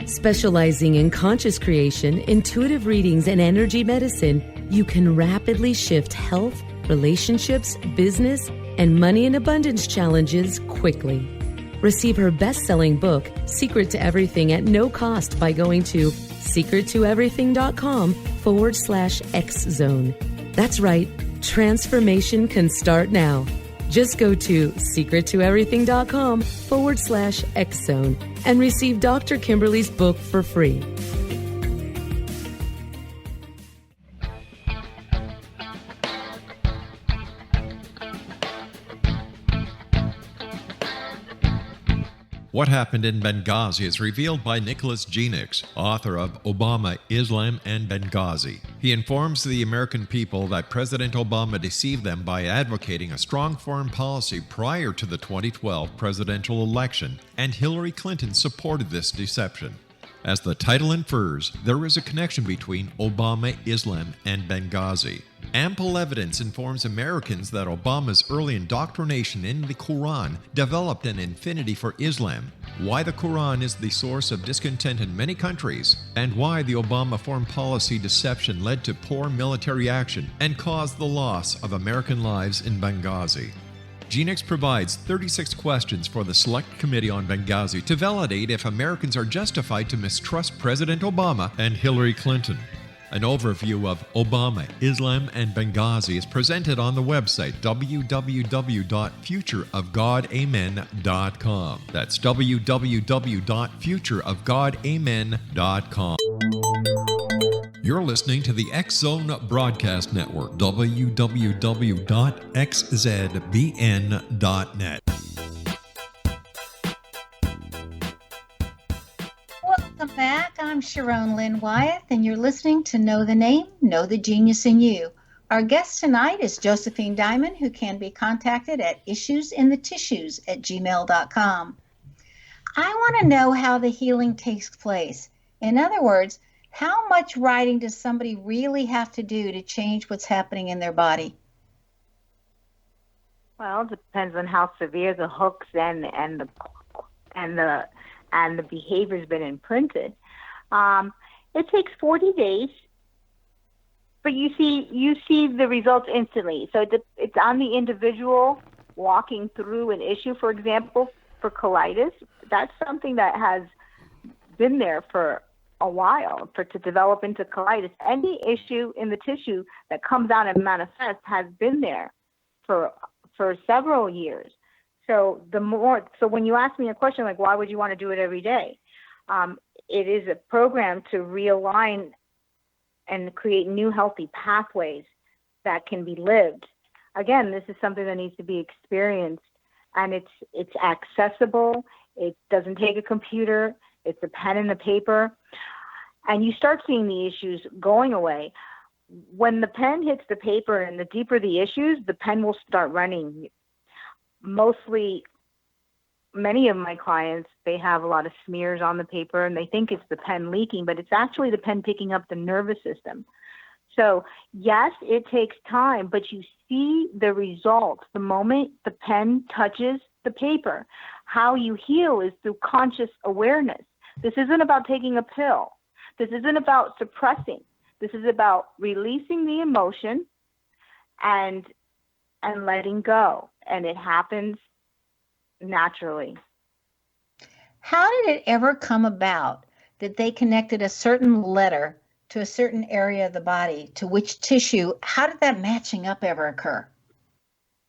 Specializing in conscious creation, intuitive readings, and energy medicine, you can rapidly shift health, relationships, business, and money and abundance challenges quickly. Receive her best-selling book, Secret to Everything, at no cost by going to secrettoeverything.com/X-Zone. That's right, transformation can start now. Just go to secrettoeverything.com/X-Zone and receive Dr. Kimberly's book for free. What Happened in Benghazi is revealed by Nicholas Genix, author of Obama, Islam, and Benghazi. He informs the American people that President Obama deceived them by advocating a strong foreign policy prior to the 2012 presidential election, and Hillary Clinton supported this deception. As the title infers, there is a connection between Obama, Islam, and Benghazi. Ample evidence informs Americans that Obama's early indoctrination in the Quran developed an affinity for Islam, why the Quran is the source of discontent in many countries, and why the Obama foreign policy deception led to poor military action and caused the loss of American lives in Benghazi. Genix provides 36 questions for the Select Committee on Benghazi to validate if Americans are justified to mistrust President Obama and Hillary Clinton. An overview of Obama, Islam, and Benghazi is presented on the website www.futureofgodamen.com. That's www.futureofgodamen.com. You're listening to the X-Zone Broadcast Network, www.xzbn.net. Welcome back. I'm Sharon Lynn Wyeth, and you're listening to Know the Name, Know the Genius in You. Our guest tonight is Josephine Diamond, who can be contacted at issuesinthetissues@gmail.com. I want to know how the healing takes place. In other words, how much writing does somebody really have to do to change what's happening in their body? Well, it depends on how severe the hooks and the behavior's been imprinted. It takes 40 days, but you see the results instantly. So it's on the individual walking through an issue. For example, for colitis, that's something that has been there for a while to develop into colitis. Any issue in the tissue that comes out and manifests has been there for several years. So when you ask me a question like, why would you want to do it every day? It is a program to realign and create new healthy pathways that can be lived. Again, this is something that needs to be experienced, and it's accessible. It doesn't take a computer. It's a pen and a paper. And you start seeing the issues going away. When the pen hits the paper and the deeper the issues, the pen will start running. Many of my clients, they have a lot of smears on the paper and they think it's the pen leaking, but it's actually the pen picking up the nervous system. So yes, it takes time, but you see the results the moment the pen touches the paper. How you heal is through conscious awareness. This isn't about taking a pill. This isn't about suppressing. This is about releasing the emotion and letting go. And it happens naturally. How did it ever come about that they connected a certain letter to a certain area of the body, to which tissue? How did that matching up ever occur?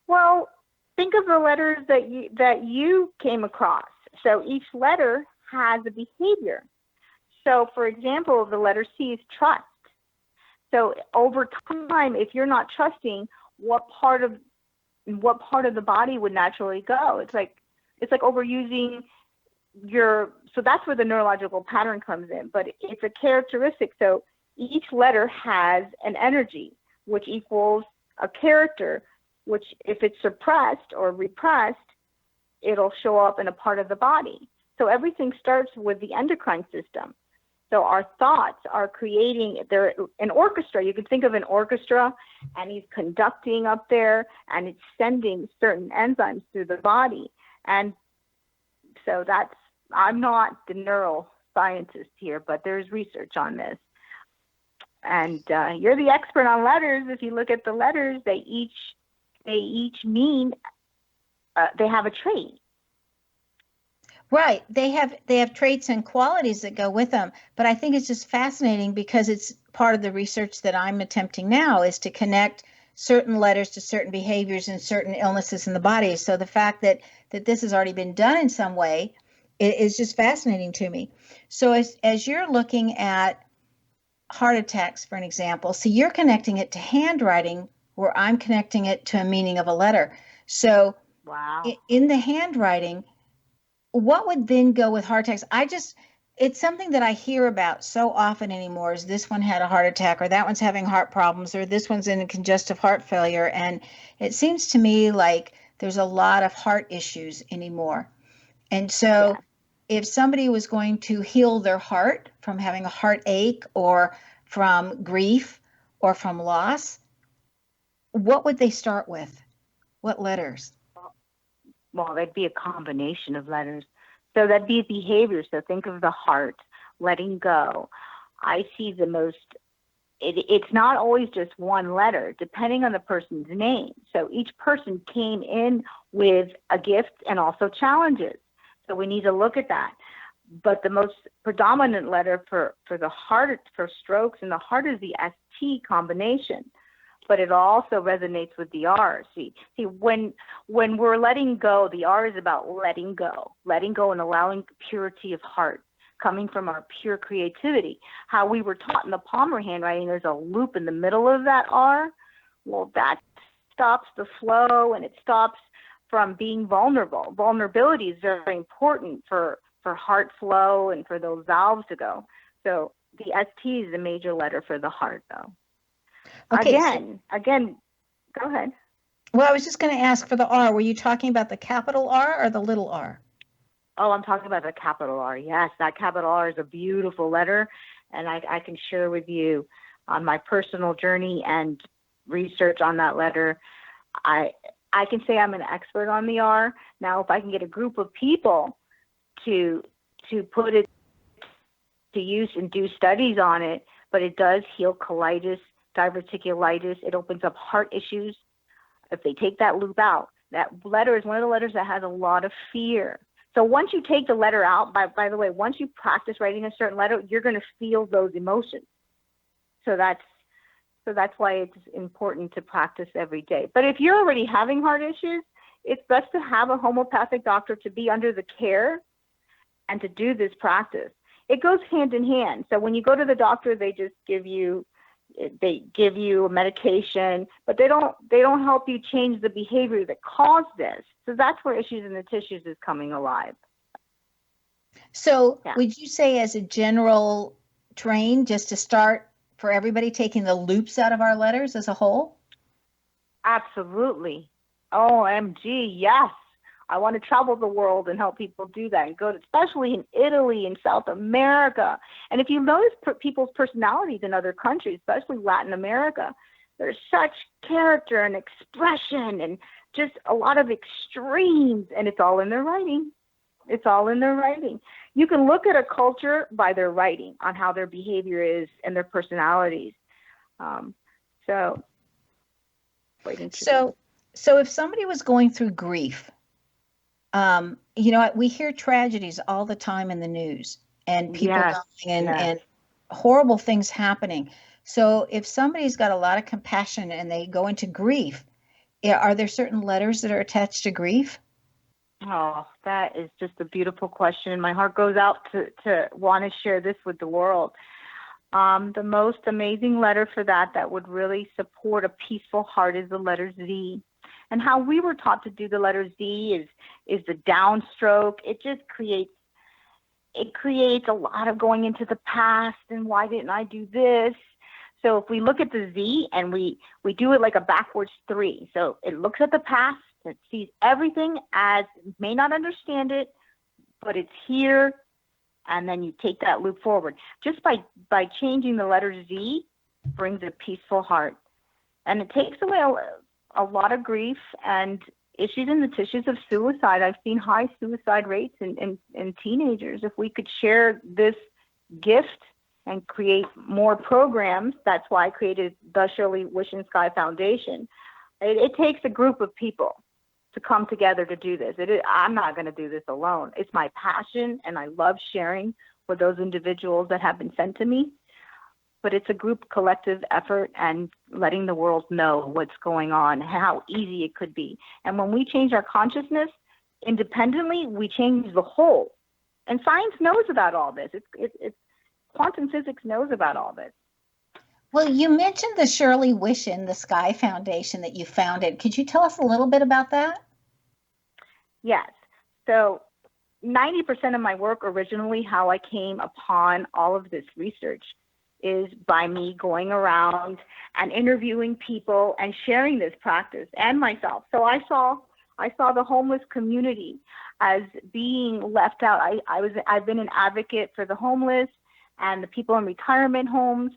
Well, think of the letters that you came across. So each letter has a behavior. So, for example, the letter C is trust. So over time, if you're not trusting, what part of the body would naturally go? It's like overusing so that's where the neurological pattern comes in, but it's a characteristic. So each letter has an energy. which equals a character, which if it's suppressed or repressed, it'll show up in a part of the body. So everything starts with the endocrine system. So our thoughts are creating, they're an orchestra. You can think of an orchestra, and he's conducting up there, and it's sending certain enzymes through the body. And so I'm not the neuroscientist here, but there's research on this. And you're the expert on letters. If you look at the letters, they each mean, they have a trait. Right. They have traits and qualities that go with them. But I think it's just fascinating because it's part of the research that I'm attempting now is to connect certain letters to certain behaviors and certain illnesses in the body. So the fact that this has already been done in some way is just fascinating to me. So as you're looking at heart attacks, for an example, see, you're connecting it to handwriting where I'm connecting it to a meaning of a letter. So wow. In the handwriting, what would then go with heart attacks? It's something that I hear about so often anymore is this one had a heart attack or that one's having heart problems or this one's in congestive heart failure. And it seems to me like there's a lot of heart issues anymore. And so if somebody was going to heal their heart from having a heartache or from grief or from loss, what would they start with? What letters? Well, that'd be a combination of letters. So that'd be behavior. So think of the heart, letting go. I see the most, it's not always just one letter, depending on the person's name. So each person came in with a gift and also challenges. So we need to look at that. But the most predominant letter for the heart, for strokes in the heart is the ST combination. But it also resonates with the R. See, when we're letting go, the R is about letting go and allowing purity of heart, coming from our pure creativity. How we were taught in the Palmer handwriting, there's a loop in the middle of that R. Well, that stops the flow and it stops from being vulnerable. Vulnerability is very important for heart flow and for those valves to go. So the ST is a major letter for the heart, though. Okay, Again, go ahead. Well, I was just going to ask for the R. Were you talking about the capital R or the little r? Oh, I'm talking about the capital R. Yes, that capital R is a beautiful letter, and I can share with you on my personal journey and research on that letter. I can say I'm an expert on the R. Now, if I can get a group of people to put it to use and do studies on it, but it does heal colitis, diverticulitis. It opens up heart issues. If they take that loop out, that letter is one of the letters that has a lot of fear. So once you take the letter out, by the way, once you practice writing a certain letter, you're going to feel those emotions. So that's why it's important to practice every day. But if you're already having heart issues, it's best to have a homeopathic doctor to be under the care and to do this practice. It goes hand in hand. So when you go to the doctor, they just give you a medication, but they don't help you change the behavior that caused this. So that's where issues in the tissues is coming alive. So would you say as a general train, just to start for everybody, taking the loops out of our letters as a whole? Absolutely. OMG, yes. I want to travel the world and help people do that and go to, especially in Italy and South America. And if you notice people's personalities in other countries, especially Latin America, there's such character and expression and just a lot of extremes, and it's all in their writing. It's all in their writing. You can look at a culture by their writing on how their behavior is and their personalities. So if somebody was going through grief, we hear tragedies all the time in the news and people dying and horrible things happening. So if somebody's got a lot of compassion and they go into grief, are there certain letters that are attached to grief? Oh, that is just a beautiful question. My heart goes out to want to share this with the world. The most amazing letter for that would really support a peaceful heart is the letter Z. And how we were taught to do the letter Z is the downstroke. It just creates a lot of going into the past and why didn't I do this? So if we look at the Z and we do it like a backwards 3. So it looks at the past, it sees everything as, may not understand it, but it's here, and then you take that loop forward. Just by changing the letter Z brings a peaceful heart. And it takes away a lot of grief and issues in the tissues of suicide. I've seen high suicide rates in teenagers. If we could share this gift and create more programs, that's why I created the Shirley Wish in Sky Foundation. It takes a group of people to come together to do this. I'm not going to do this alone. It's my passion, and I love sharing with those individuals that have been sent to me. But it's a group collective effort and letting the world know what's going on, how easy it could be. And when we change our consciousness independently, we change the whole. And science knows about all this. It's quantum physics knows about all this. Well, you mentioned the Shirley Wish in the Sky Foundation that you founded. Could you tell us a little bit about that? Yes. So 90% of my work originally, how I came upon all of this research, is by me going around and interviewing people and sharing this practice and myself. So I saw the homeless community as being left out. I've been an advocate for the homeless and the people in retirement homes,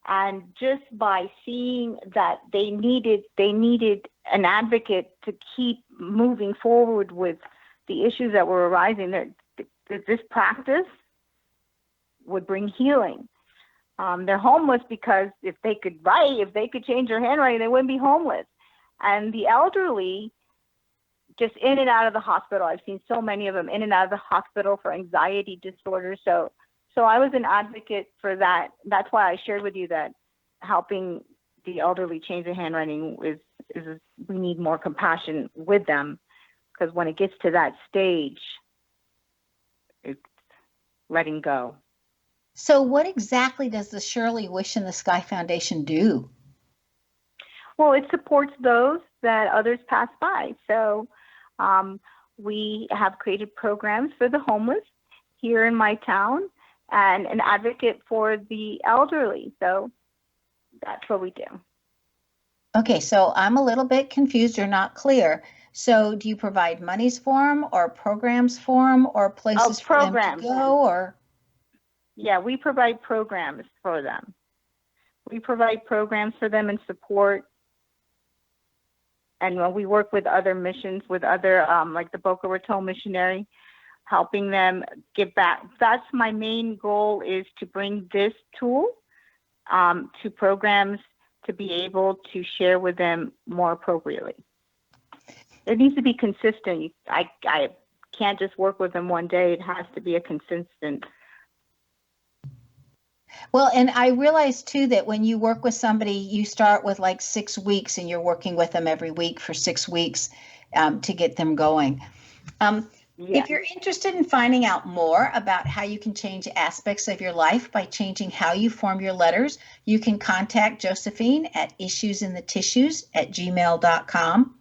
and just by seeing that they needed an advocate to keep moving forward with the issues that were arising, that this practice would bring healing. They're homeless because if they could write, if they could change their handwriting, they wouldn't be homeless. And the elderly, just in and out of the hospital. I've seen so many of them in and out of the hospital for anxiety disorders. So I was an advocate for that. That's why I shared with you that helping the elderly change their handwriting is we need more compassion with them, because when it gets to that stage, it's letting go. So what exactly does the Shirley Wish in the Sky Foundation do? Well, it supports those that others pass by. So we have created programs for the homeless here in my town and an advocate for the elderly. So that's what we do. Okay, so I'm a little bit confused or not clear. So do you provide monies for them or programs for them or places for them to go? Or? Yeah, we provide programs for them. We provide programs for them and support. And when we work with other missions, with other, like the Boca Raton missionary, helping them give back. That's my main goal, is to bring this tool to programs to be able to share with them more appropriately. It needs to be consistent. I can't just work with them one day. It has to be a consistent. Well, and I realize too that when you work with somebody, you start with like 6 weeks and you're working with them every week for 6 weeks to get them going. If you're interested in finding out more about how you can change aspects of your life by changing how you form your letters, you can contact Josephine at issuesinthetissues@gmail.com.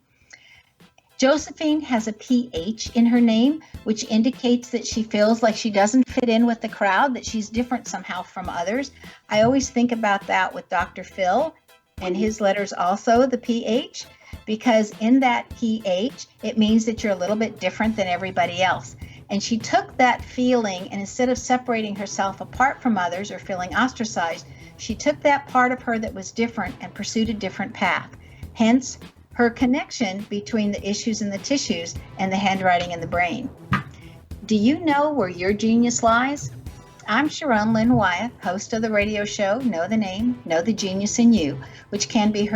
Josephine has a PH in her name, which indicates that she feels like she doesn't fit in with the crowd, that she's different somehow from others. I always think about that with Dr. Phil and his letters also, the PH, because in that PH, it means that you're a little bit different than everybody else. And she took that feeling, and instead of separating herself apart from others or feeling ostracized, she took that part of her that was different and pursued a different path. Hence, her connection between the issues in the tissues and the handwriting in the brain. Do you know where your genius lies? I'm Sharon Lynn Wyeth, host of the radio show Know the Name, Know the Genius in You, which can be heard